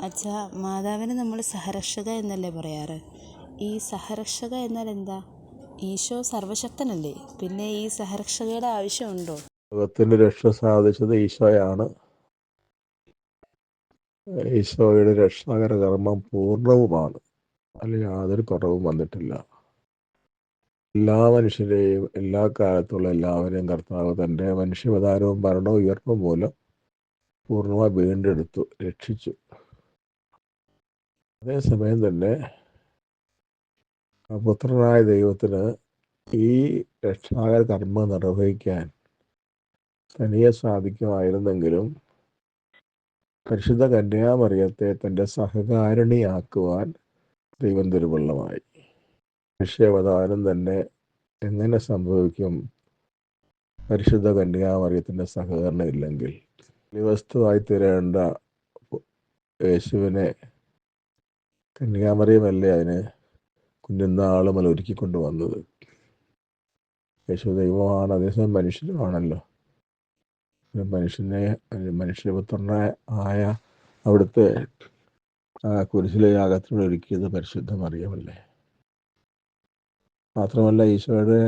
അച്ഛാ, മാതാവിനെ നമ്മൾ സഹരക്ഷക എന്നല്ലേ പറയാറ്? ഈ സഹരക്ഷക എന്നാൽ എന്താ? ഈശോ സർവശക്തനല്ലേ, പിന്നെ ഈ സഹരക്ഷകയുടെ ആവശ്യമുണ്ടോ? ലോകത്തിന്റെ രക്ഷ സാധിച്ചത് ഈശോയാണ്. ഈശോയുടെ രക്ഷാകര കർമ്മം പൂർണ്ണവുമാണ്. അതിൽ യാതൊരു കുറവും വന്നിട്ടില്ല. എല്ലാ മനുഷ്യരെയും എല്ലാ കാലത്തുള്ള എല്ലാവരെയും കർത്താവ് തൻ്റെ മനുഷ്യാവതാരവും മരണവും ഉയർപ്പും മൂലം പൂർണ്ണമായി വീണ്ടെടുത്തു, രക്ഷിച്ചു. അതേസമയം തന്നെ പുത്രനായ ദൈവത്തിന് ഈ രക്ഷാകര കർമ്മം നിർവഹിക്കാൻ തനിയെ സാധിക്കുമായിരുന്നെങ്കിലും പരിശുദ്ധ കന്യാമറിയത്തെ തൻ്റെ സഹകാരിണിയാക്കുവാൻ ദൈവം തിരുവുള്ളമായി. മനുഷ്യാവതാരം തന്നെ എങ്ങനെ സംഭവിക്കും പരിശുദ്ധ കന്യാമറിയത്തിൻ്റെ സഹകരണം ഇല്ലെങ്കിൽ? വസ്തുവായി തീരേണ്ട യേശുവിനെ കന്യാമറിയമല്ലേ അതിന് കുഞ്ഞുനാൾ മുതൽ ഒരുക്കിക്കൊണ്ട് വന്നത്. യേശു ദൈവമാണ്, അതേസമയം മനുഷ്യരുമാണല്ലോ. മനുഷ്യപുത്രനായ അവിടുത്തെ കുരിശിലെ യാഗത്തിന് ഒരുക്കിയത് പരിശുദ്ധ മറിയമല്ലേ. മാത്രമല്ല, ഈശോയുടെ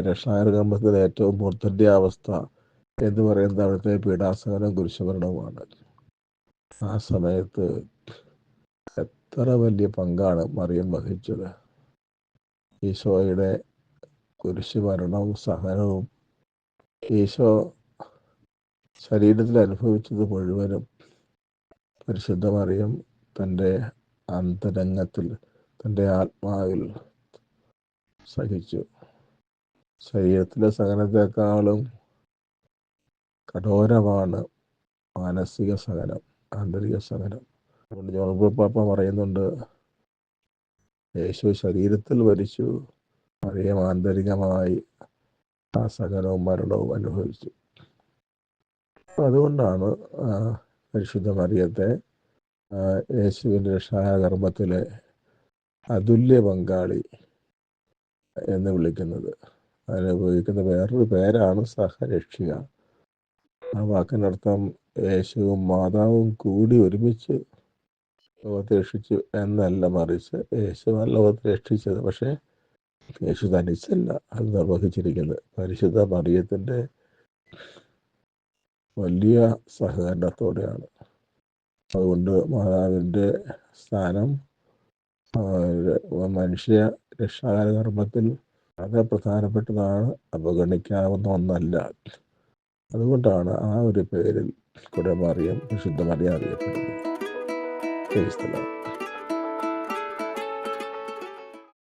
രക്ഷാകര കർമ്മത്തിലെ ഏറ്റവും മൂർധന്യ അവസ്ഥ എന്ന് പറയുന്നത് അവിടുത്തെ പീഡാസഹനം കുരിശുമരണവുമാണ്. ആ സമയത്ത് എത്ര വലിയ പങ്കാണ് മറിയം വഹിച്ചത്. ഈശോയുടെ കുരിശുമരണവും സഹനവും ഈശോ ശരീരത്തിൽ അനുഭവിച്ചത് മുഴുവനും പരിശുദ്ധ മറിയം തൻ്റെ അന്തരംഗത്തിൽ, തൻ്റെ ആത്മാവിൽ സഹിച്ചു. ശരീരത്തിലെ സഹനത്തെക്കാളും കഠോരമാണ് മാനസിക സഹനം, ആന്തരിക സഹനം. അതുകൊണ്ട് ജോൺ പാപ്പ പറയുന്നുണ്ട്, യേശു ശരീരത്തിൽ മരിച്ചു, മറിയം ആന്തരികമായി ആ സഹനവും മരണവും അനുഭവിച്ചു. അതുകൊണ്ടാണ് പരിശുദ്ധ മറിയത്തെ യേശുവിൻ്റെ രക്ഷാകർമ്മത്തിലെ അതുല്യ പങ്കാളി എന്ന് വിളിക്കുന്നത്. അതിന് ഉപയോഗിക്കുന്ന വേറൊരു പേരാണ് സഹരക്ഷിക. ആ വാക്കിനർത്ഥം യേശുവും മാതാവും കൂടി ഒരുമിച്ച് ലോകത്തെ രക്ഷിച്ചു എന്നല്ല, മറിച്ച് യേശുവാണ് ലോകത്തെ രക്ഷിച്ചത്. പക്ഷേ യേശു തനിച്ചല്ല അത് നിർവഹിച്ചിരിക്കുന്നത്. പരിശുദ്ധ മറിയത്തിൻ്റെ വലിയ സഹകരണത്തോടെയാണ്. അതുകൊണ്ട് മാതാവിൻ്റെ സ്ഥാനം മനുഷ്യ രക്ഷാകര കർമ്മത്തിൽ വളരെ പ്രധാനപ്പെട്ടതാണ്, അവഗണിക്കാവുന്ന ഒന്നല്ല. അതുകൊണ്ടാണ് ആ ഒരു പേരിൽ കൂടെ മറിയം, വിശുദ്ധ മറിയം അറിയപ്പെടുന്നത്.